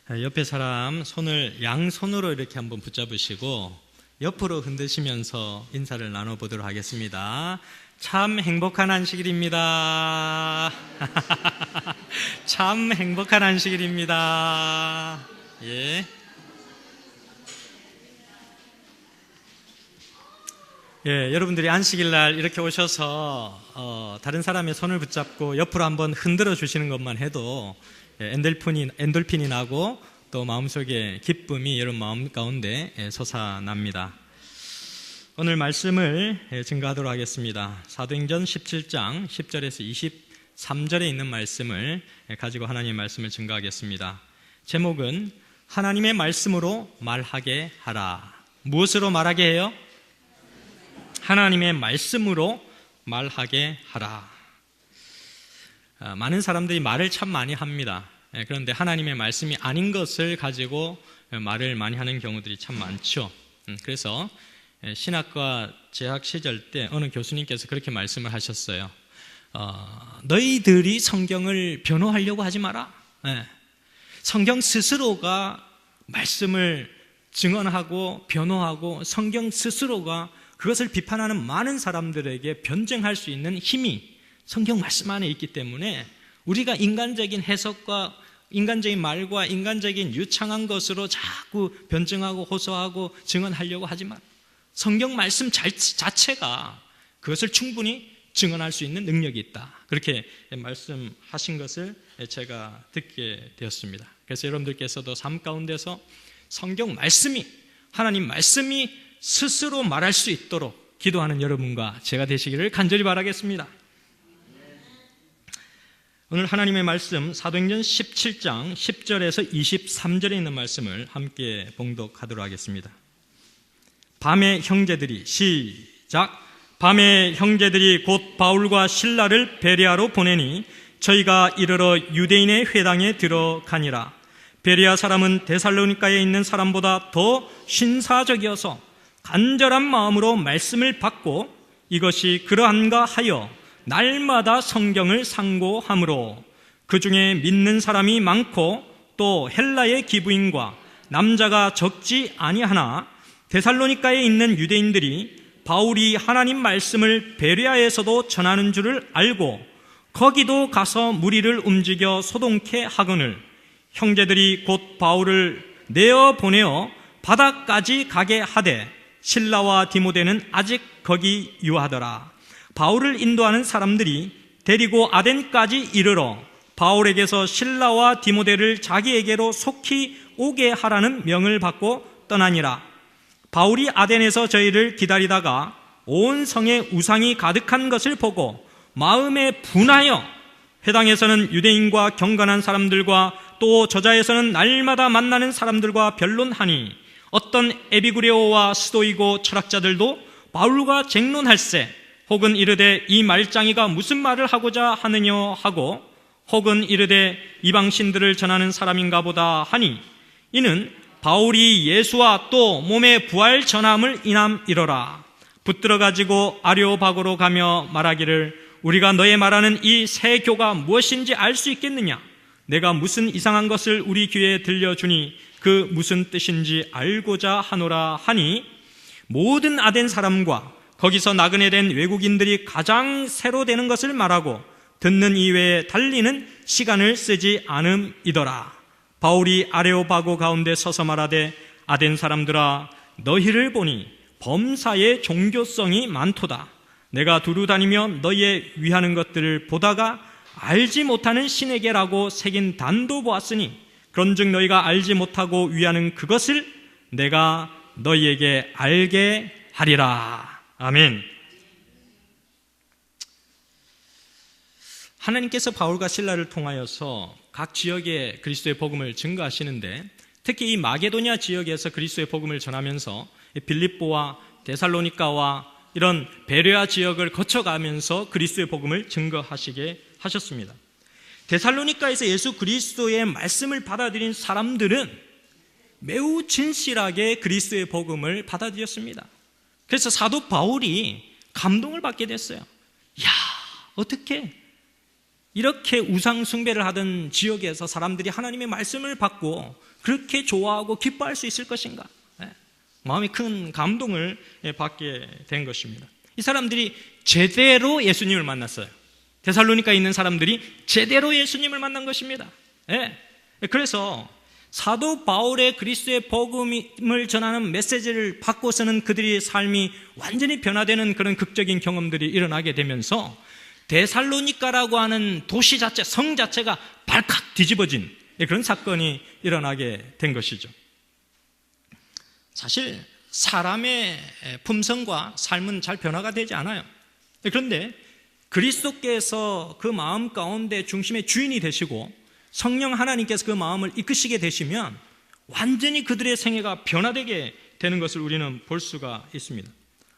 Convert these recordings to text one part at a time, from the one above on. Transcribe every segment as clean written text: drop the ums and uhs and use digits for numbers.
옆에 사람 손을 양손으로 이렇게 한번 붙잡으시고 옆으로 흔드시면서 인사를 나눠보도록 하겠습니다. 참 행복한 안식일입니다. 참 행복한 안식일입니다. 예. 예, 여러분들이 안식일날 이렇게 오셔서 다른 사람의 손을 붙잡고 옆으로 한번 흔들어 주시는 것만 해도 엔돌핀이 나고 또 마음속에 기쁨이 여러분 마음 가운데 솟아납니다. 오늘 말씀을 증거하도록 하겠습니다. 사도행전 17장 10절에서 23절에 있는 말씀을 가지고 하나님의 말씀을 증거하겠습니다. 제목은 하나님의 말씀으로 말하게 하라. 무엇으로 말하게 해요? 하나님의 말씀으로 말하게 하라. 많은 사람들이 말을 참 많이 합니다. 그런데 하나님의 말씀이 아닌 것을 가지고 말을 많이 하는 경우들이 참 많죠. 그래서 신학과 재학 시절 때 어느 교수님께서 그렇게 말씀을 하셨어요. 너희들이 성경을 변호하려고 하지 마라. 성경 스스로가 말씀을 증언하고 변호하고 성경 스스로가 그것을 비판하는 많은 사람들에게 변증할 수 있는 힘이 성경 말씀 안에 있기 때문에 우리가 인간적인 해석과 인간적인 말과 인간적인 유창한 것으로 자꾸 변증하고 호소하고 증언하려고 하지 마. 성경 말씀 자체가 그것을 충분히 증언할 수 있는 능력이 있다. 그렇게 말씀하신 것을 제가 듣게 되었습니다. 그래서 여러분들께서도 삶 가운데서 성경 말씀이, 하나님 말씀이 스스로 말할 수 있도록 기도하는 여러분과 제가 되시기를 간절히 바라겠습니다. 오늘 하나님의 말씀 사도행전 17장 10절에서 23절에 있는 말씀을 함께 봉독하도록 하겠습니다. 밤에 형제들이 시작. 밤에 형제들이 곧 바울과 실라를 베레아로 보내니 저희가 이르러 유대인의 회당에 들어가니라. 베레아 사람은 데살로니가에 있는 사람보다 더 신사적이어서 간절한 마음으로 말씀을 받고 이것이 그러한가 하여 날마다 성경을 상고하므로 그 중에 믿는 사람이 많고 또 헬라의 기부인과 남자가 적지 아니하나 데살로니가에 있는 유대인들이 바울이 하나님 말씀을 베레아에서도 전하는 줄을 알고 거기도 가서 무리를 움직여 소동케 하거늘 형제들이 곧 바울을 내어 보내어 바다까지 가게 하되 실라와 디모데는 아직 거기 유하더라. 바울을 인도하는 사람들이 데리고 아덴까지 이르러 바울에게서 실라와 디모데를 자기에게로 속히 오게 하라는 명을 받고 떠나니라. 바울이 아덴에서 저희를 기다리다가 온 성에 우상이 가득한 것을 보고 마음에 분하여 회당에서는 유대인과 경건한 사람들과 또 저자에서는 날마다 만나는 사람들과 변론하니 어떤 에비구레오와 스도이고 철학자들도 바울과 쟁론할세 혹은 이르되 이 말장이가 무슨 말을 하고자 하느냐 하고 혹은 이르되 이방신들을 전하는 사람인가 보다 하니 이는 바울이 예수와 또 몸의 부활 전함을 인함이러라. 붙들어 가지고 아레오바고로 가며 말하기를 우리가 너의 말하는 이 새 교가 무엇인지 알 수 있겠느냐. 내가 무슨 이상한 것을 우리 귀에 들려주니 그 무슨 뜻인지 알고자 하노라 하니 모든 아덴 사람과 거기서 나그네 된 외국인들이 가장 새로 되는 것을 말하고 듣는 이외에 달리는 시간을 쓰지 않음이더라. 바울이 아레오바고 가운데 서서 말하되 아덴 사람들아 너희를 보니 범사에 종교성이 많도다. 내가 두루 다니며 너희의 위하는 것들을 보다가 알지 못하는 신에게라고 새긴 단도 보았으니 그런즉 너희가 알지 못하고 위하는 그것을 내가 너희에게 알게 하리라. 아멘. 하나님께서 바울과 실라를 통하여서 각 지역에 그리스도의 복음을 증거하시는데 특히 이 마게도냐 지역에서 그리스도의 복음을 전하면서 빌립보와 데살로니가와 이런 베레아 지역을 거쳐가면서 그리스도의 복음을 증거하시게 하셨습니다. 데살로니가에서 예수 그리스도의 말씀을 받아들인 사람들은 매우 진실하게 그리스도의 복음을 받아들였습니다. 그래서 사도 바울이 감동을 받게 됐어요. 야, 어떻게 이렇게 우상 숭배를 하던 지역에서 사람들이 하나님의 말씀을 받고 그렇게 좋아하고 기뻐할 수 있을 것인가? 마음이 큰 감동을 받게 된 것입니다. 이 사람들이 제대로 예수님을 만났어요. 데살로니가에 있는 사람들이 제대로 예수님을 만난 것입니다. 그래서 사도 바울의 그리스도의 복음을 전하는 메시지를 받고서는 그들의 삶이 완전히 변화되는 그런 극적인 경험들이 일어나게 되면서 데살로니가라고 하는 도시 자체, 성 자체가 발칵 뒤집어진 그런 사건이 일어나게 된 것이죠. 사실 사람의 품성과 삶은 잘 변화가 되지 않아요. 그런데 그리스도께서 그 마음 가운데 중심의 주인이 되시고 성령 하나님께서 그 마음을 이끄시게 되시면 완전히 그들의 생애가 변화되게 되는 것을 우리는 볼 수가 있습니다.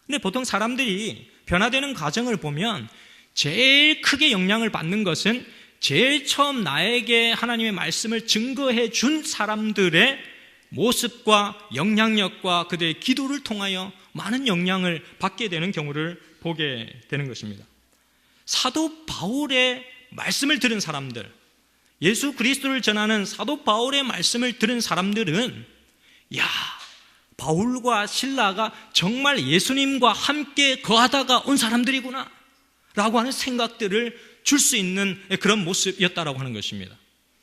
근데 보통 사람들이 변화되는 과정을 보면 제일 크게 영향을 받는 것은 제일 처음 나에게 하나님의 말씀을 증거해 준 사람들의 모습과 영향력과 그들의 기도를 통하여 많은 영향을 받게 되는 경우를 보게 되는 것입니다. 사도 바울의 말씀을 들은 사람들, 예수 그리스도를 전하는 사도 바울의 말씀을 들은 사람들은 바울과 실라가 정말 예수님과 함께 거하다가 온 사람들이구나 라고 하는 생각들을 줄 수 있는 그런 모습이었다라고 하는 것입니다.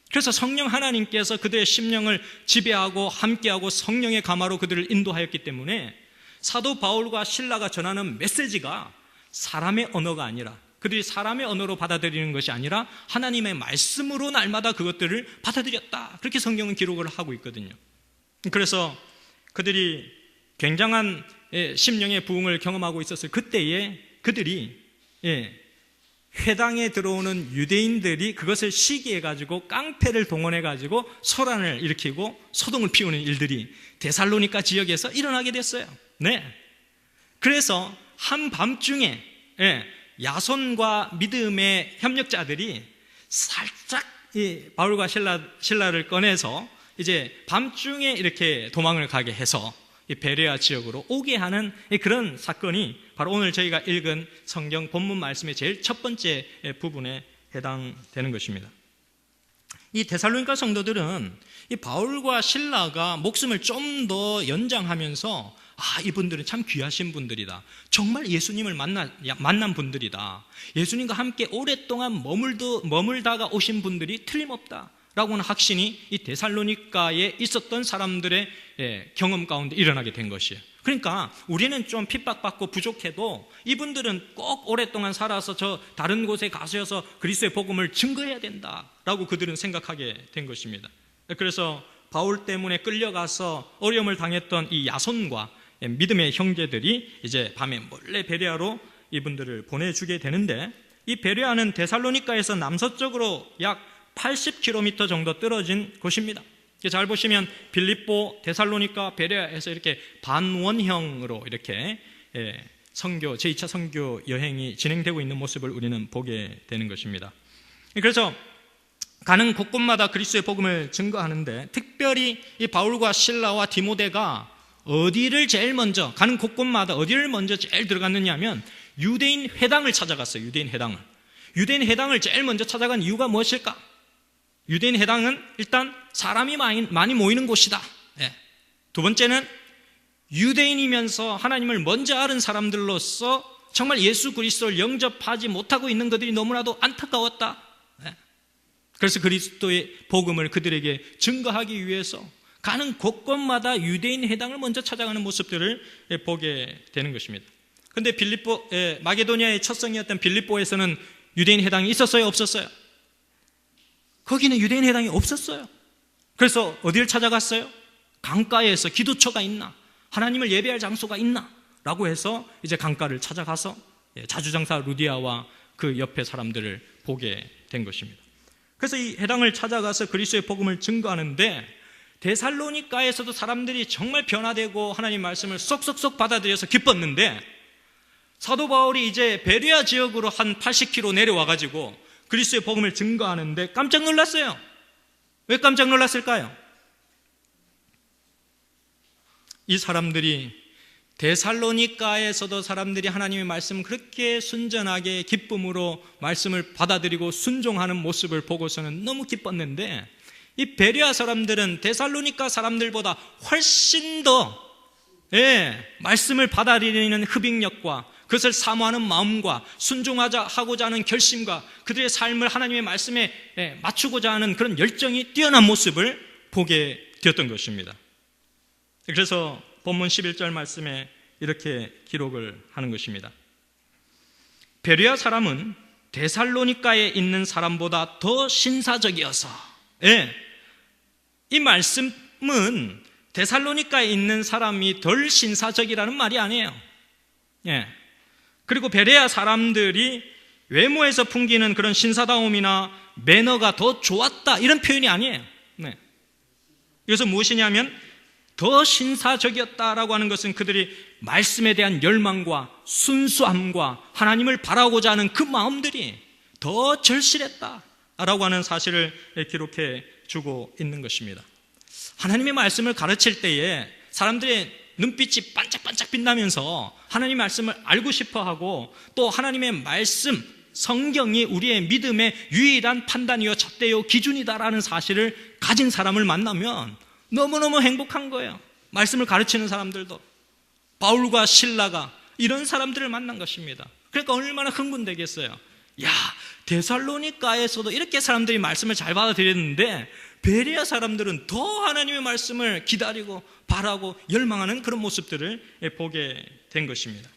그래서 성령 하나님께서 그들의 심령을 지배하고 함께하고 성령의 감화로 그들을 인도하였기 때문에 사도 바울과 실라가 전하는 메시지가 사람의 언어가 아니라, 그들이 사람의 언어로 받아들이는 것이 아니라 하나님의 말씀으로 날마다 그것들을 받아들였다, 그렇게 성경은 기록을 하고 있거든요. 그래서 그들이 굉장한 심령의 부흥을 경험하고 있었을 그때에 그들이 회당에 들어오는 유대인들이 그것을 시기해가지고 깡패를 동원해가지고 소란을 일으키고 소동을 피우는 일들이 데살로니가 지역에서 일어나게 됐어요. 그래서 한밤중에 야손과 믿음의 협력자들이 살짝 바울과 실라를 꺼내서 이제 밤중에 이렇게 도망을 가게 해서 베레아 지역으로 오게 하는 그런 사건이 바로 오늘 저희가 읽은 성경 본문 말씀의 제일 첫 번째 부분에 해당되는 것입니다. 이 데살로니가 성도들은 이 바울과 실라가 목숨을 좀 더 연장하면서 이분들은 참 귀하신 분들이다, 정말 예수님을 만난 분들이다, 예수님과 함께 오랫동안 머물다가 오신 분들이 틀림없다 라고 하는 확신이 이 데살로니가에 있었던 사람들의 경험 가운데 일어나게 된 것이에요. 그러니까 우리는 좀 핍박받고 부족해도 이분들은 꼭 오랫동안 살아서 저 다른 곳에 가셔서 그리스도의 복음을 증거해야 된다라고 그들은 생각하게 된 것입니다. 그래서 바울 때문에 끌려가서 어려움을 당했던 이 야손과 믿음의 형제들이 이제 밤에 몰래 베레아로 이분들을 보내주게 되는데, 이 베레아는 데살로니가에서 남서쪽으로 약 80km 정도 떨어진 곳입니다. 잘 보시면 빌립보, 데살로니가, 베레아에서 이렇게 반원형으로 이렇게 선교, 제2차 선교 여행이 진행되고 있는 모습을 우리는 보게 되는 것입니다. 그래서 가는 곳곳마다 그리스도의 복음을 증거하는데, 특별히 이 바울과 실라와 디모데가 어디를 제일 먼저, 가는 곳곳마다 어디를 먼저 제일 들어갔느냐 하면 유대인 회당을 찾아갔어요. 유대인 회당을 제일 먼저 찾아간 이유가 무엇일까? 유대인 회당은 일단 사람이 많이 모이는 곳이다. 두 번째는 유대인이면서 하나님을 먼저 알은 사람들로서 정말 예수 그리스도를 영접하지 못하고 있는 그들이 너무나도 안타까웠다. 그래서 그리스도의 복음을 그들에게 증거하기 위해서 가는 곳곳마다 유대인 회당을 먼저 찾아가는 모습들을 보게 되는 것입니다. 그런데 마게도니아의 첫 성이었던 빌립보에서는 유대인 회당이 있었어요, 없었어요? 거기는 유대인 회당이 없었어요. 그래서 어디를 찾아갔어요? 강가에서 기도처가 있나? 하나님을 예배할 장소가 있나? 라고 해서 이제 강가를 찾아가서 자주장사 루디아와 그 옆에 사람들을 보게 된 것입니다. 그래서 이 회당을 찾아가서 그리스도의 복음을 증거하는데, 데살로니가에서도 사람들이 정말 변화되고 하나님 말씀을 쏙쏙쏙 받아들여서 기뻤는데, 사도 바울이 이제 베레아 지역으로 한 80km 내려와가지고 그리스도의 복음을 증거하는데 깜짝 놀랐어요. 왜 깜짝 놀랐을까요? 이 사람들이 데살로니가에서도 사람들이 하나님의 말씀을 그렇게 순전하게 기쁨으로 말씀을 받아들이고 순종하는 모습을 보고서는 너무 기뻤는데, 이 베레아 사람들은 데살로니가 사람들보다 훨씬 더 말씀을 받아들이는 흡입력과 그것을 사모하는 마음과 순종하고자 하는 결심과 그들의 삶을 하나님의 말씀에 맞추고자 하는 그런 열정이 뛰어난 모습을 보게 되었던 것입니다. 그래서 본문 11절 말씀에 이렇게 기록을 하는 것입니다. 베레아 사람은 데살로니가에 있는 사람보다 더 신사적이어서, 이 말씀은 데살로니가에 있는 사람이 덜 신사적이라는 말이 아니에요. 그리고 베레아 사람들이 외모에서 풍기는 그런 신사다움이나 매너가 더 좋았다, 이런 표현이 아니에요. 이것은 무엇이냐면 더 신사적이었다라고 하는 것은 그들이 말씀에 대한 열망과 순수함과 하나님을 바라고자 하는 그 마음들이 더 절실했다라고 하는 사실을 기록해 주고 있는 것입니다. 하나님의 말씀을 가르칠 때에 사람들의 눈빛이 반짝반짝 빛나면서 하나님의 말씀을 알고 싶어하고, 또 하나님의 말씀, 성경이 우리의 믿음의 유일한 판단이요 잣대요 기준이다라는 사실을 가진 사람을 만나면 너무너무 행복한 거예요. 말씀을 가르치는 사람들도 바울과 실라가 이런 사람들을 만난 것입니다. 그러니까 얼마나 흥분되겠어요. 야, 데살로니가에서도 이렇게 사람들이 말씀을 잘 받아들였는데 베레아 사람들은 더 하나님의 말씀을 기다리고 바라고 열망하는 그런 모습들을 보게 된 것입니다.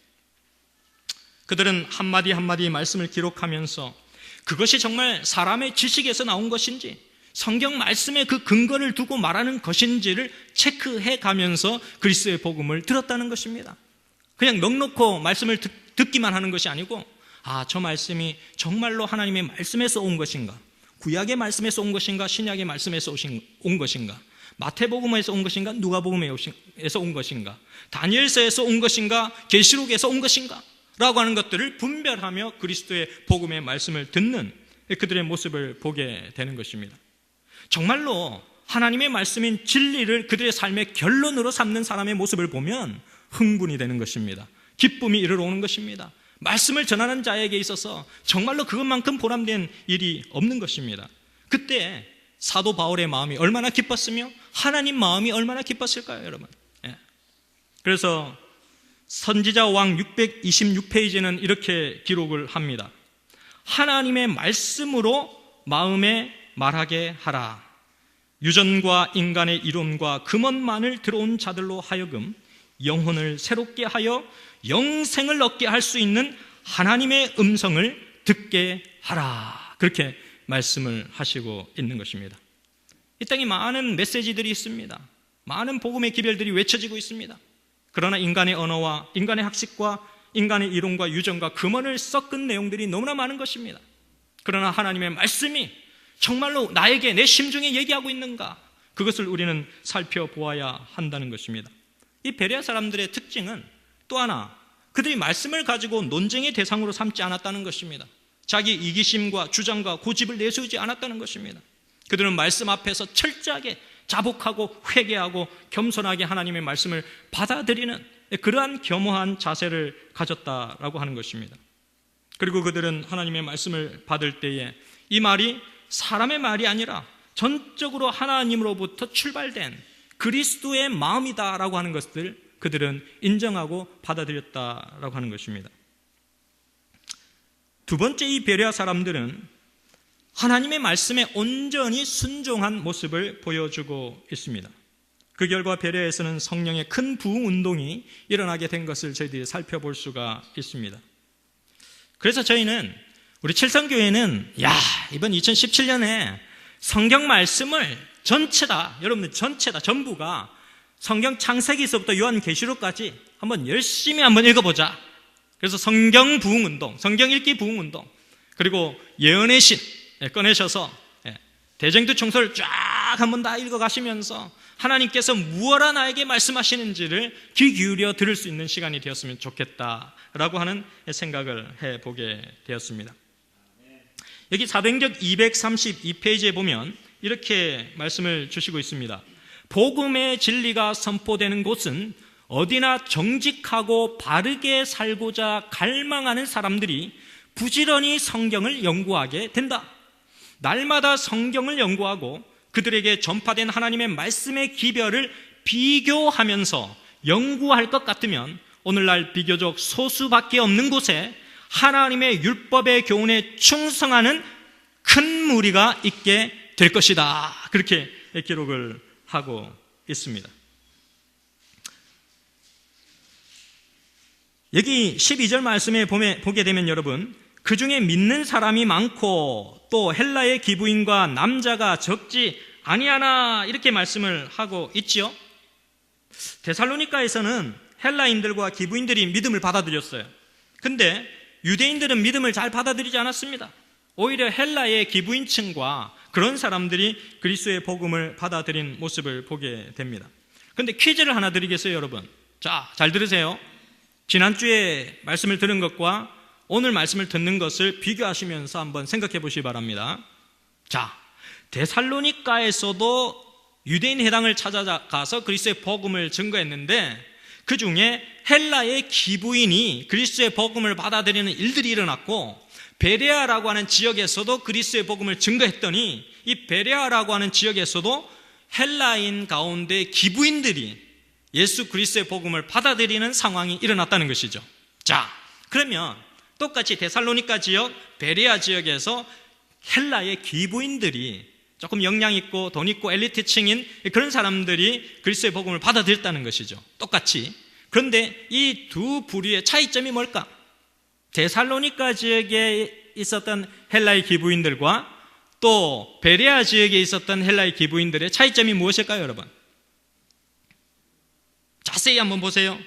그들은 한마디 한마디 말씀을 기록하면서 그것이 정말 사람의 지식에서 나온 것인지 성경 말씀의 그 근거를 두고 말하는 것인지를 체크해 가면서 그리스도의 복음을 들었다는 것입니다. 그냥 넋놓고 말씀을 듣기만 하는 것이 아니고, 저 말씀이 정말로 하나님의 말씀에서 온 것인가, 구약의 말씀에서 온 것인가, 신약의 말씀에서 온 것인가, 마태복음에서 온 것인가, 누가복음에서 온 것인가, 다니엘서에서 온 것인가, 계시록에서 온 것인가 라고 하는 것들을 분별하며 그리스도의 복음의 말씀을 듣는 그들의 모습을 보게 되는 것입니다. 정말로 하나님의 말씀인 진리를 그들의 삶의 결론으로 삼는 사람의 모습을 보면 흥분이 되는 것입니다. 기쁨이 이르러 오는 것입니다. 말씀을 전하는 자에게 있어서 정말로 그것만큼 보람된 일이 없는 것입니다. 그때 사도 바울의 마음이 얼마나 기뻤으며 하나님 마음이 얼마나 기뻤을까요, 여러분? 그래서 선지자 왕 626페이지는 이렇게 기록을 합니다. 하나님의 말씀으로 마음에 말하게 하라. 유전과 인간의 이론과 금원만을 들어온 자들로 하여금 영혼을 새롭게 하여 영생을 얻게 할 수 있는 하나님의 음성을 듣게 하라. 그렇게 말씀을 하시고 있는 것입니다. 이 땅에 많은 메시지들이 있습니다. 많은 복음의 기별들이 외쳐지고 있습니다. 그러나 인간의 언어와 인간의 학식과 인간의 이론과 유전과 금원을 섞은 내용들이 너무나 많은 것입니다. 그러나 하나님의 말씀이 정말로 나에게 내 심중에 얘기하고 있는가, 그것을 우리는 살펴보아야 한다는 것입니다. 이 베레아 사람들의 특징은 또 하나, 그들이 말씀을 가지고 논쟁의 대상으로 삼지 않았다는 것입니다. 자기 이기심과 주장과 고집을 내세우지 않았다는 것입니다. 그들은 말씀 앞에서 철저하게 자복하고 회개하고 겸손하게 하나님의 말씀을 받아들이는 그러한 겸허한 자세를 가졌다라고 하는 것입니다. 그리고 그들은 하나님의 말씀을 받을 때에 이 말이 사람의 말이 아니라 전적으로 하나님으로부터 출발된 그리스도의 마음이다라고 하는 것들 그들은 인정하고 받아들였다라고 하는 것입니다. 두 번째, 이 베레아 사람들은 하나님의 말씀에 온전히 순종한 모습을 보여주고 있습니다. 그 결과 베레아에서는 성령의 큰 부흥 운동이 일어나게 된 것을 저희들이 살펴볼 수가 있습니다. 그래서 저희는 우리 칠성교회는 이번 2017년에 성경 말씀을 전체다, 여러분들 전체다, 전부가 성경 창세기서부터 요한계시록까지 한번 열심히 한번 읽어보자. 그래서 성경 부흥운동, 성경 읽기 부흥운동, 그리고 예언의 신 꺼내셔서 대쟁투 청소를 쫙 한번 다 읽어가시면서 하나님께서 무엇라 나에게 말씀하시는지를 귀 기울여 들을 수 있는 시간이 되었으면 좋겠다라고 하는 생각을 해보게 되었습니다. 여기 사도행전 232페이지에 보면 이렇게 말씀을 주시고 있습니다. 복음의 진리가 선포되는 곳은 어디나 정직하고 바르게 살고자 갈망하는 사람들이 부지런히 성경을 연구하게 된다. 날마다 성경을 연구하고 그들에게 전파된 하나님의 말씀의 기별을 비교하면서 연구할 것 같으면 오늘날 비교적 소수밖에 없는 곳에 하나님의 율법의 교훈에 충성하는 큰 무리가 있게 될 것이다. 그렇게 기록을 하고 있습니다. 여기 12절 말씀에 보게 되면 여러분, 그 중에 믿는 사람이 많고 또 헬라의 기부인과 남자가 적지 아니하나 이렇게 말씀을 하고 있지요. 데살로니가에서는 헬라인들과 기부인들이 믿음을 받아들였어요. 근데 유대인들은 믿음을 잘 받아들이지 않았습니다. 오히려 헬라의 기부인층과 그런 사람들이 그리스도의 복음을 받아들인 모습을 보게 됩니다. 근데 퀴즈를 하나 드리겠어요, 여러분. 자, 잘 들으세요. 지난주에 말씀을 들은 것과 오늘 말씀을 듣는 것을 비교하시면서 한번 생각해 보시기 바랍니다. 자, 데살로니가에서도 유대인 회당을 찾아가서 그리스도의 복음을 증거했는데 그 중에 헬라의 기부인이 그리스도의 복음을 받아들이는 일들이 일어났고, 베레아라고 하는 지역에서도 그리스도의 복음을 증거했더니 이 베레아라고 하는 지역에서도 헬라인 가운데 기부인들이 예수 그리스도의 복음을 받아들이는 상황이 일어났다는 것이죠. 자, 그러면 똑같이 데살로니가 지역, 베레아 지역에서 헬라의 기부인들이 조금 영향 있고 돈 있고 엘리트층인 그런 사람들이 그리스도의 복음을 받아들였다는 것이죠. 똑같이. 그런데 이 두 부류의 차이점이 뭘까? 데살로니가 지역에 있었던 헬라의 기부인들과 또 베레아 지역에 있었던 헬라의 기부인들의 차이점이 무엇일까요, 여러분? 자세히 한번 보세요.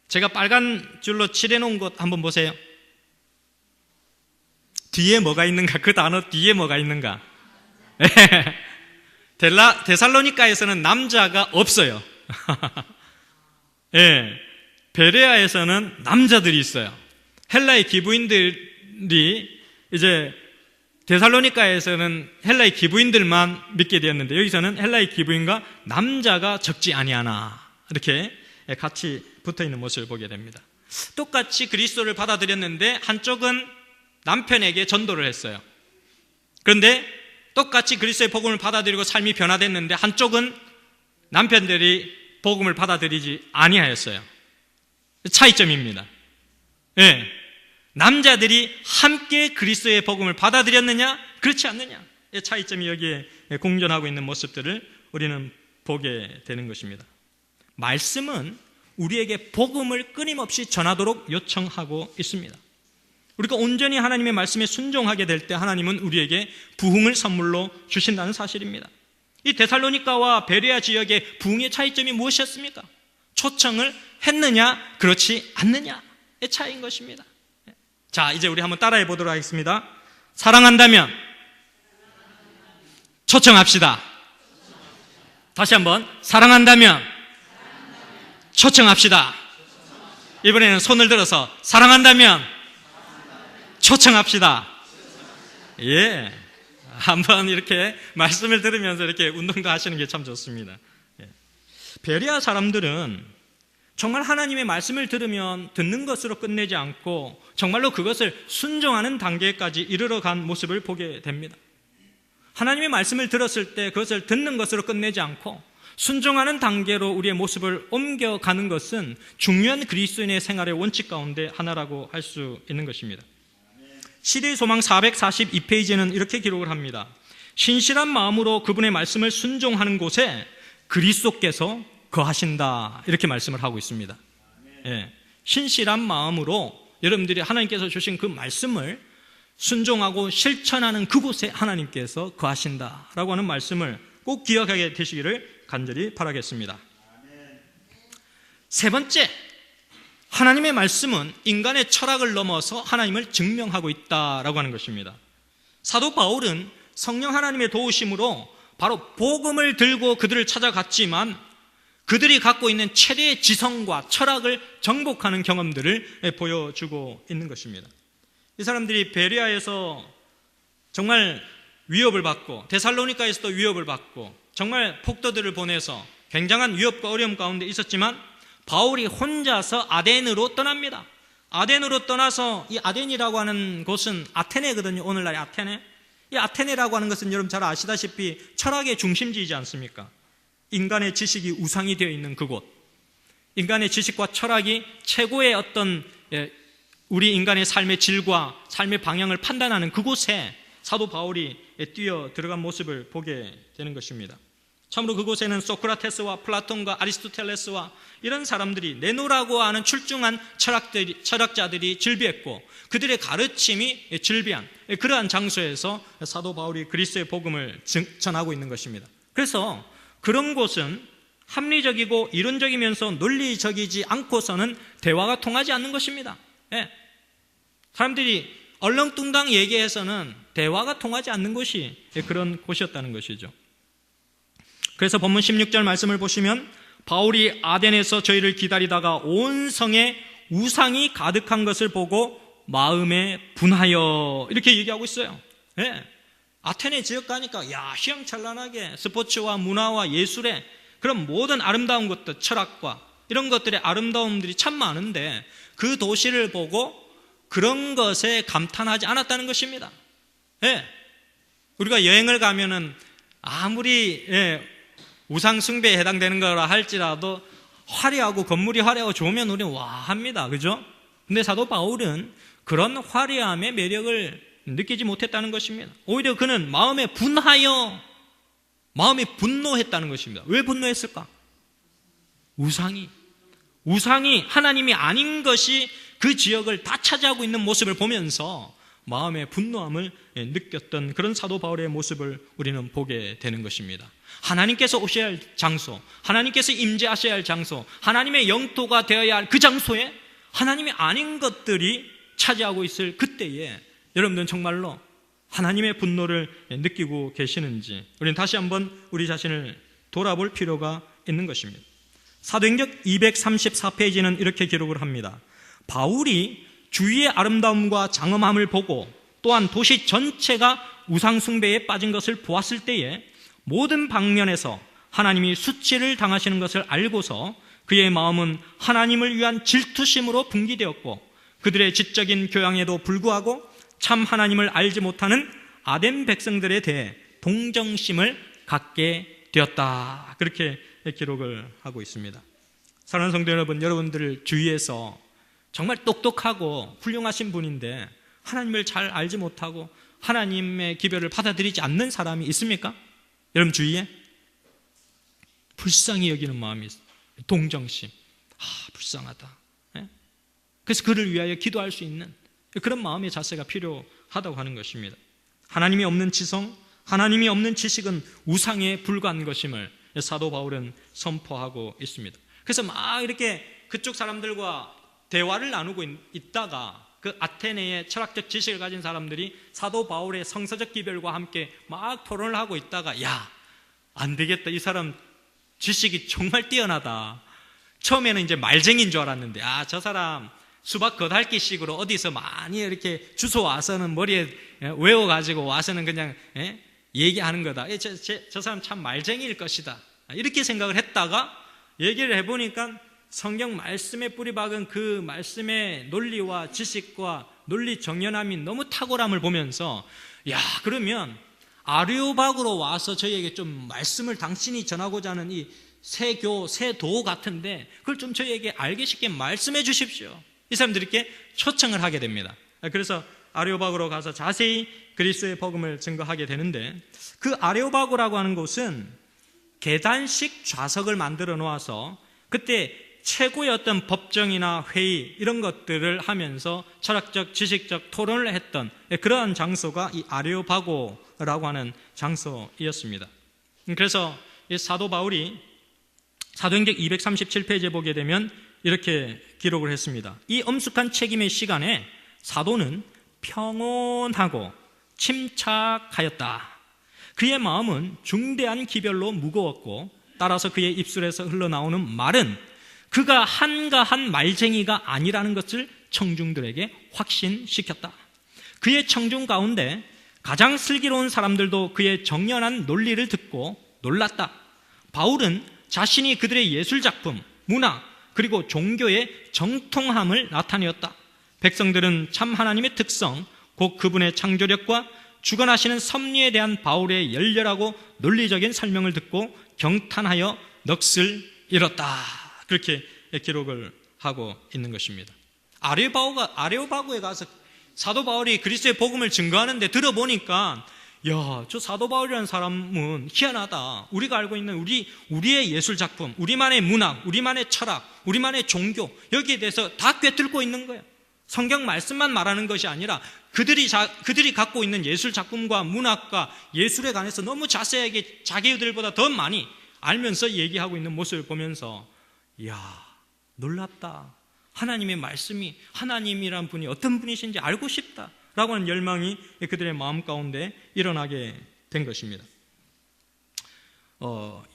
제가 빨간 줄로 칠해놓은 것 한번 보세요. 뒤에 뭐가 있는가? 그 단어 뒤에 뭐가 있는가? 데살로니가에서는 남자가 없어요. 예, 베레아에서는 남자들이 있어요. 헬라의 기부인들이 이제 데살로니가에서는 헬라의 기부인들만 믿게 되었는데 여기서는 헬라의 기부인과 남자가 적지 아니하나 이렇게 같이 붙어있는 모습을 보게 됩니다. 똑같이 그리스도를 받아들였는데 한쪽은 남편에게 전도를 했어요. 그런데 똑같이 그리스도의 복음을 받아들이고 삶이 변화됐는데 한쪽은 남편들이 복음을 받아들이지 아니하였어요. 차이점입니다. 예. 남자들이 함께 그리스도의 복음을 받아들였느냐 그렇지 않느냐, 차이점이 여기에 공존하고 있는 모습들을 우리는 보게 되는 것입니다. 말씀은 우리에게 복음을 끊임없이 전하도록 요청하고 있습니다. 우리가 온전히 하나님의 말씀에 순종하게 될 때 하나님은 우리에게 부흥을 선물로 주신다는 사실입니다. 이 데살로니가와 베레아 지역의 부흥의 차이점이 무엇이었습니까? 초청을 했느냐 그렇지 않느냐의 차이인 것입니다. 자, 이제 우리 한번 따라해 보도록 하겠습니다. 사랑한다면 초청합시다. 다시 한번, 사랑한다면 초청합시다. 이번에는 손을 들어서 사랑한다면 초청합시다. 예, 한번 이렇게 말씀을 들으면서 이렇게 운동도 하시는 게 참 좋습니다. 베레아 사람들은 정말 하나님의 말씀을 들으면 듣는 것으로 끝내지 않고 정말로 그것을 순종하는 단계까지 이르러간 모습을 보게 됩니다. 하나님의 말씀을 들었을 때 그것을 듣는 것으로 끝내지 않고 순종하는 단계로 우리의 모습을 옮겨가는 것은 중요한 그리스도인의 생활의 원칙 가운데 하나라고 할 수 있는 것입니다. 시대의 소망 442페이지에는 이렇게 기록을 합니다. 신실한 마음으로 그분의 말씀을 순종하는 곳에 그리스도께서 거하신다, 이렇게 말씀을 하고 있습니다. 예, 신실한 마음으로 여러분들이 하나님께서 주신 그 말씀을 순종하고 실천하는 그곳에 하나님께서 거하신다라고 하는 말씀을 꼭 기억하게 되시기를 간절히 바라겠습니다. 세 번째, 하나님의 말씀은 인간의 철학을 넘어서 하나님을 증명하고 있다라고 하는 것입니다. 사도 바울은 성령 하나님의 도우심으로 바로 복음을 들고 그들을 찾아갔지만 그들이 갖고 있는 최대의 지성과 철학을 정복하는 경험들을 보여주고 있는 것입니다. 이 사람들이 베레아에서 정말 위협을 받고 데살로니가에서도 위협을 받고 정말 폭도들을 보내서 굉장한 위협과 어려움 가운데 있었지만 바울이 혼자서 아덴으로 떠납니다. 아덴으로 떠나서, 이 아덴이라고 하는 곳은 아테네거든요. 오늘날의 아테네. 이 아테네라고 하는 것은 여러분 잘 아시다시피 철학의 중심지이지 않습니까? 인간의 지식이 우상이 되어 있는 그곳, 인간의 지식과 철학이 최고의 어떤 우리 인간의 삶의 질과 삶의 방향을 판단하는 그곳에 사도 바울이 뛰어 들어간 모습을 보게 되는 것입니다. 참으로 그곳에는 소크라테스와 플라톤과 아리스토텔레스와 이런 사람들이, 네노라고 하는 출중한 철학자들이 즐비했고 그들의 가르침이 즐비한 그러한 장소에서 사도 바울이 그리스도의 복음을 전하고 있는 것입니다. 그래서 그런 곳은 합리적이고 이론적이면서 논리적이지 않고서는 대화가 통하지 않는 것입니다. 사람들이 얼렁뚱땅 얘기해서는 대화가 통하지 않는 곳이 그런 곳이었다는 것이죠. 그래서 본문 16절 말씀을 보시면 바울이 아덴에서 저희를 기다리다가 온 성에 우상이 가득한 것을 보고 마음에 분하여, 이렇게 얘기하고 있어요. 아테네 지역 가니까 야, 휘황찬란하게 스포츠와 문화와 예술의 그런 모든 아름다운 것들, 철학과 이런 것들의 아름다움들이 참 많은데 그 도시를 보고 그런 것에 감탄하지 않았다는 것입니다. 우리가 여행을 가면은 아무리 우상 숭배에 해당되는 거라 할지라도 화려하고 건물이 화려하고 좋으면 우리는 와 합니다. 그죠? 근데 사도 바울은 그런 화려함의 매력을 느끼지 못했다는 것입니다. 오히려 그는 마음에 분하여, 마음이 분노했다는 것입니다. 왜 분노했을까? 우상이 하나님이 아닌 것이 그 지역을 다 차지하고 있는 모습을 보면서 마음의 분노함을 느꼈던 그런 사도 바울의 모습을 우리는 보게 되는 것입니다. 하나님께서 오셔야 할 장소, 하나님께서 임재하셔야 할 장소, 하나님의 영토가 되어야 할 그 장소에 하나님이 아닌 것들이 차지하고 있을 그때에 여러분들은 정말로 하나님의 분노를 느끼고 계시는지 우리는 다시 한번 우리 자신을 돌아볼 필요가 있는 것입니다. 사도행전 234페이지는 이렇게 기록을 합니다. 바울이 주위의 아름다움과 장엄함을 보고 또한 도시 전체가 우상숭배에 빠진 것을 보았을 때에 모든 방면에서 하나님이 수치를 당하시는 것을 알고서 그의 마음은 하나님을 위한 질투심으로 분기되었고 그들의 지적인 교양에도 불구하고 참 하나님을 알지 못하는 아덴 백성들에 대해 동정심을 갖게 되었다. 그렇게 기록을 하고 있습니다. 사랑하는 성도 여러분, 여러분들 주위에서 정말 똑똑하고 훌륭하신 분인데 하나님을 잘 알지 못하고 하나님의 기별을 받아들이지 않는 사람이 있습니까? 여러분 주위에 불쌍히 여기는 마음이 있어요. 동정심. 불쌍하다. 그래서 그를 위하여 기도할 수 있는 그런 마음의 자세가 필요하다고 하는 것입니다. 하나님이 없는 지성, 하나님이 없는 지식은 우상에 불과한 것임을 사도 바울은 선포하고 있습니다. 그래서 막 이렇게 그쪽 사람들과 대화를 나누고 있다가 그 아테네의 철학적 지식을 가진 사람들이 사도 바울의 성서적 기별과 함께 막 토론을 하고 있다가 야, 안 되겠다. 이 사람 지식이 정말 뛰어나다. 처음에는 이제 말쟁이인 줄 알았는데 저 사람 수박 겉핥기식으로 어디서 많이 이렇게 주워 와서는 머리에 외워가지고 와서는 그냥 얘기하는 거다. 저 사람 참 말쟁이일 것이다. 이렇게 생각을 했다가 얘기를 해보니까 성경 말씀에 뿌리 박은 그 말씀의 논리와 지식과 논리 정연함이 너무 탁월함을 보면서 야, 그러면 아레오박으로 와서 저희에게 좀 말씀을 당신이 전하고자 하는 이 세교, 세도 같은데 그걸 좀 저희에게 알기 쉽게 말씀해 주십시오. 이 사람들이 이렇게 초청을 하게 됩니다. 그래서 아레오박으로 가서 자세히 그리스도의 복음을 증거하게 되는데 그 아레오박이라고 하는 곳은 계단식 좌석을 만들어 놓아서 그때 최고의 어떤 법정이나 회의 이런 것들을 하면서 철학적, 지식적 토론을 했던 그러한 장소가 이 아레오바고라고 하는 장소이었습니다. 그래서 이 사도 바울이 사도행전 237페이지에 보게 되면 이렇게 기록을 했습니다. 이 엄숙한 책임의 시간에 사도는 평온하고 침착하였다. 그의 마음은 중대한 기별로 무거웠고 따라서 그의 입술에서 흘러나오는 말은 그가 한가한 말쟁이가 아니라는 것을 청중들에게 확신시켰다. 그의 청중 가운데 가장 슬기로운 사람들도 그의 정연한 논리를 듣고 놀랐다. 바울은 자신이 그들의 예술작품, 문화, 그리고 종교의 정통함을 나타내었다. 백성들은 참 하나님의 특성, 곧 그분의 창조력과 주관하시는 섭리에 대한 바울의 열렬하고 논리적인 설명을 듣고 경탄하여 넋을 잃었다. 그렇게 기록을 하고 있는 것입니다. 아레오바고에 가서 사도 바울이 그리스도의 복음을 증거하는데 들어보니까, 야, 저 사도 바울이라는 사람은 희한하다. 우리가 알고 있는 우리의 예술 작품, 우리만의 문학, 우리만의 철학, 우리만의 종교, 여기에 대해서 다 꿰뚫고 있는 거예요. 성경 말씀만 말하는 것이 아니라 그들이 갖고 있는 예술 작품과 문학과 예술에 관해서 너무 자세하게 자기들보다 더 많이 알면서 얘기하고 있는 모습을 보면서, 이야, 놀랍다. 하나님의 말씀이, 하나님이란 분이 어떤 분이신지 알고 싶다라고 하는 열망이 그들의 마음 가운데 일어나게 된 것입니다.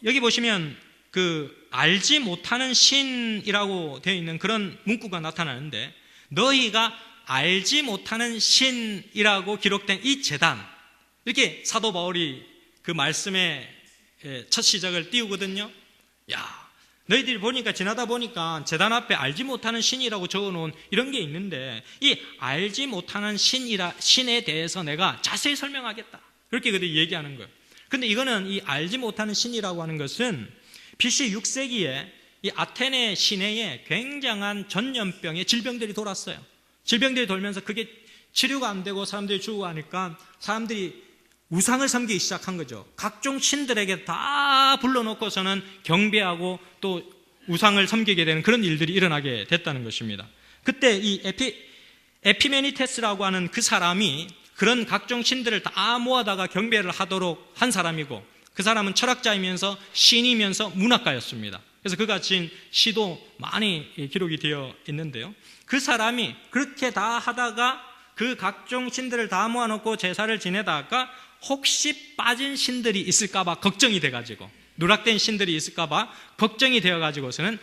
여기 보시면 그 알지 못하는 신이라고 되어 있는 그런 문구가 나타나는데, 너희가 알지 못하는 신이라고 기록된 이 제단, 이렇게 사도 바울이 그 말씀의 첫 시작을 띄우거든요. 야, 너희들이 보니까, 지나다 보니까 제단 앞에 알지 못하는 신이라고 적어놓은 이런 게 있는데, 이 알지 못하는 신에 대해서 내가 자세히 설명하겠다, 그렇게 그들이 얘기하는 거예요. 근데 이거는, 이 알지 못하는 신이라고 하는 것은 BC 6세기에 이 아테네 시내에 굉장한 전염병의 질병들이 돌았어요. 질병들이 돌면서 그게 치료가 안 되고 사람들이 죽어가니까 사람들이 우상을 섬기기 시작한 거죠. 각종 신들에게 다 불러놓고서는 경배하고 또 우상을 섬기게 되는 그런 일들이 일어나게 됐다는 것입니다. 그때 이 에피메니테스라고 하는 그 사람이 그런 각종 신들을 다 모아다가 경배를 하도록 한 사람이고, 그 사람은 철학자이면서 신이면서 문학가였습니다. 그래서 그가 지은 시도 많이 기록이 되어 있는데요, 그 사람이 그렇게 다 하다가 그 각종 신들을 다 모아놓고 제사를 지내다가 혹시 빠진 신들이 있을까봐 걱정이 돼가지고, 누락된 신들이 있을까봐 걱정이 되어가지고서는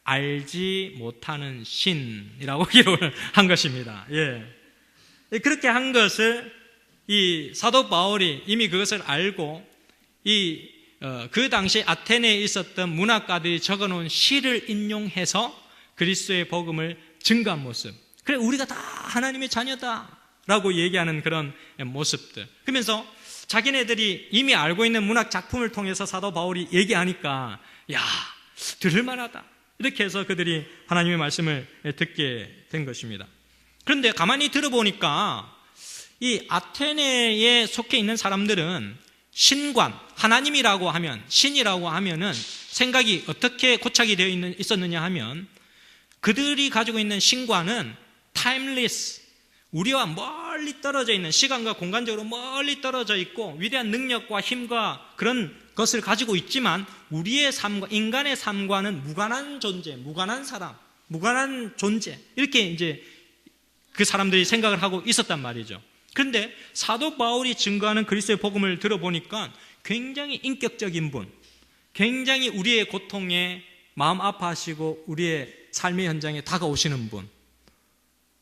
알지 못하는 신이라고 기록을 한 것입니다. 예. 그렇게 한 것을 이 사도 바울이 이미 그것을 알고 그 당시 아테네에 있었던 문학가들이 적어놓은 시를 인용해서 그리스도의 복음을 증거한 모습, 그래 우리가 다 하나님의 자녀다라고 얘기하는 그런 모습들, 그러면서 자기네들이 이미 알고 있는 문학 작품을 통해서 사도 바울이 얘기하니까, 야, 들을만하다, 이렇게 해서 그들이 하나님의 말씀을 듣게 된 것입니다. 그런데 가만히 들어보니까 이 아테네에 속해 있는 사람들은 신관, 하나님이라고 하면, 신이라고 하면은 생각이 어떻게 고착이 되어 있었느냐 하면, 그들이 가지고 있는 신관은 timeless, 우리와 멀리 떨어져 있는, 시간과 공간적으로 멀리 떨어져 있고 위대한 능력과 힘과 그런 것을 가지고 있지만, 우리의 삶과, 인간의 삶과는 무관한 존재, 무관한 사람, 무관한 존재, 이렇게 이제 그 사람들이 생각을 하고 있었단 말이죠. 그런데 사도 바울이 증거하는 그리스도의 복음을 들어보니까 굉장히 인격적인 분, 굉장히 우리의 고통에 마음 아파하시고 우리의 삶의 현장에 다가오시는 분,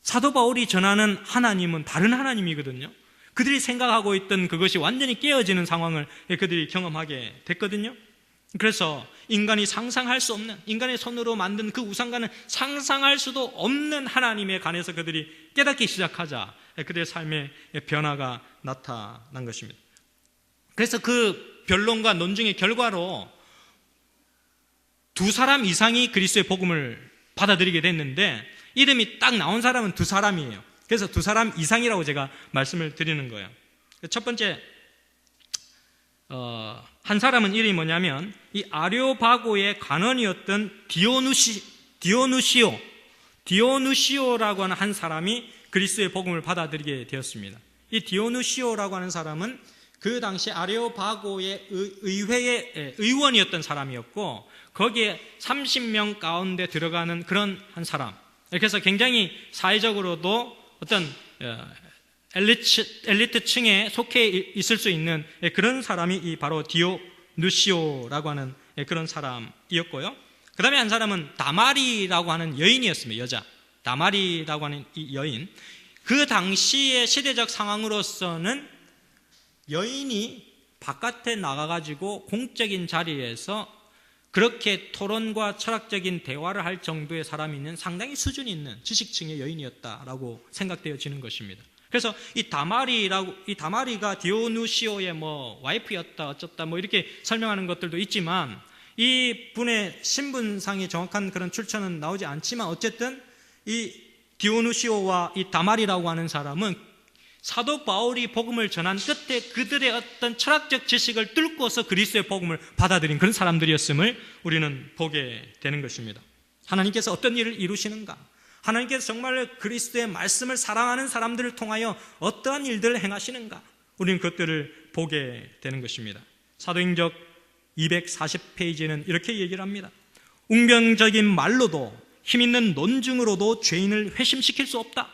사도 바울이 전하는 하나님은 다른 하나님이거든요. 그들이 생각하고 있던 그것이 완전히 깨어지는 상황을 그들이 경험하게 됐거든요. 그래서 인간이 상상할 수 없는, 인간의 손으로 만든 그 우상과는 상상할 수도 없는 하나님에 관해서 그들이 깨닫기 시작하자 그들의 삶의 변화가 나타난 것입니다. 그래서 그 변론과 논증의 결과로 2사람 이상이 그리스도의 복음을 받아들이게 됐는데, 이름이 딱 나온 사람은 2사람이에요. 그래서 2사람 이상이라고 제가 말씀을 드리는 거예요. 첫 번째, 한 사람은 이름이 뭐냐면, 이 아레오바고의 관원이었던 디오누시오라고 하는 한 사람이 그리스도의 복음을 받아들이게 되었습니다. 이 디오누시오라고 하는 사람은 그 당시 아레오바고의 의회의 의원이었던 사람이었고, 거기에 30명 가운데 들어가는 그런 한 사람, 그래서 굉장히 사회적으로도 어떤 엘리트층에 속해 있을 수 있는 그런 사람이 바로 디오누시오라고 하는 그런 사람이었고요. 그 다음에 한 사람은 다마리라고 하는 여인이었습니다. 여자 다마리라고 하는 이 여인, 그 당시의 시대적 상황으로서는 여인이 바깥에 나가가지고 공적인 자리에서 그렇게 토론과 철학적인 대화를 할 정도의 사람이 있는 상당히 수준이 있는 지식층의 여인이었다라고 생각되어지는 것입니다. 그래서 이 다마리가 디오누시오의 와이프였다 어쩌다 이렇게 설명하는 것들도 있지만 이 분의 신분상의 정확한 그런 출처는 나오지 않지만 어쨌든 이 디오누시오와 이 다마리라고 하는 사람은 사도 바울이 복음을 전한 끝에 그들의 어떤 철학적 지식을 뚫고서 그리스도의 복음을 받아들인 그런 사람들이었음을 우리는 보게 되는 것입니다. 하나님께서 어떤 일을 이루시는가? 하나님께서 정말 그리스도의 말씀을 사랑하는 사람들을 통하여 어떠한 일들을 행하시는가? 우리는 그것들을 보게 되는 것입니다. 사도행적 240페이지는 이렇게 얘기를 합니다. 웅변적인 말로도 힘있는 논증으로도 죄인을 회심시킬 수 없다.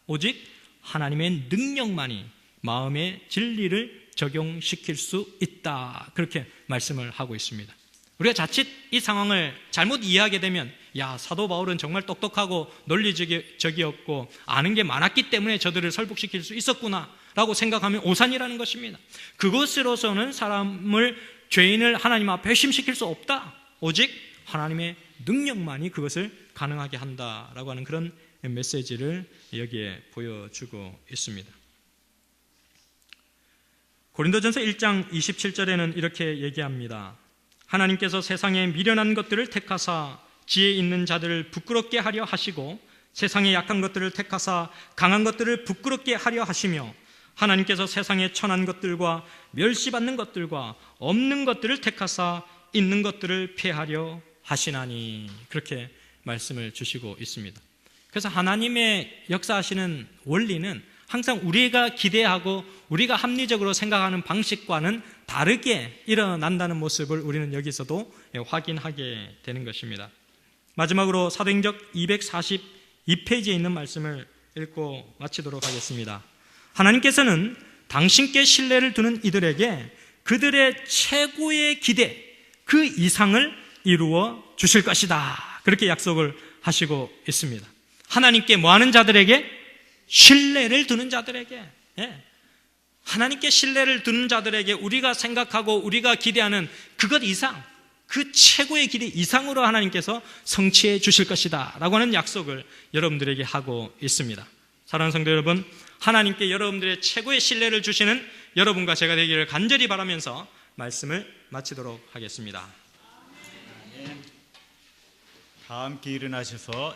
오직 하나님의 능력만이 마음의 진리를 적용시킬 수 있다. 그렇게 말씀을 하고 있습니다. 우리가 자칫 이 상황을 잘못 이해하게 되면 사도 바울은 정말 똑똑하고 논리적이었고 아는 게 많았기 때문에 저들을 설득시킬 수 있었구나 라고 생각하면 오산이라는 것입니다. 그것으로서는 죄인을 하나님 앞에 회심시킬 수 없다. 오직 하나님의 능력만이 그것을 가능하게 한다라고 하는 그런 메시지를 여기에 보여주고 있습니다. 고린도전서 1장 27절에는 이렇게 얘기합니다. 하나님께서 세상에 미련한 것들을 택하사 지혜 있는 자들을 부끄럽게 하려 하시고 세상의 약한 것들을 택하사 강한 것들을 부끄럽게 하려 하시며 하나님께서 세상의 천한 것들과 멸시받는 것들과 없는 것들을 택하사 있는 것들을 폐하려 하시나니 그렇게 말씀을 주시고 있습니다. 그래서 하나님의 역사하시는 원리는 항상 우리가 기대하고 우리가 합리적으로 생각하는 방식과는 다르게 일어난다는 모습을 우리는 여기서도 확인하게 되는 것입니다. 마지막으로 사도행적 242페이지에 있는 말씀을 읽고 마치도록 하겠습니다. 하나님께서는 당신께 신뢰를 두는 이들에게 그들의 최고의 기대, 그 이상을 이루어 주실 것이다. 그렇게 약속을 하시고 있습니다. 하나님께 뭐하는 자들에게? 신뢰를 두는 자들에게. 하나님께 신뢰를 두는 자들에게 우리가 생각하고 우리가 기대하는 그것 이상, 그 최고의 기대 이상으로 하나님께서 성취해 주실 것이다 라고 하는 약속을 여러분들에게 하고 있습니다. 사랑하는 성도 여러분, 하나님께 여러분들의 최고의 신뢰를 주시는 여러분과 제가 되기를 간절히 바라면서 말씀을 마치도록 하겠습니다. 다 함께 일어나셔서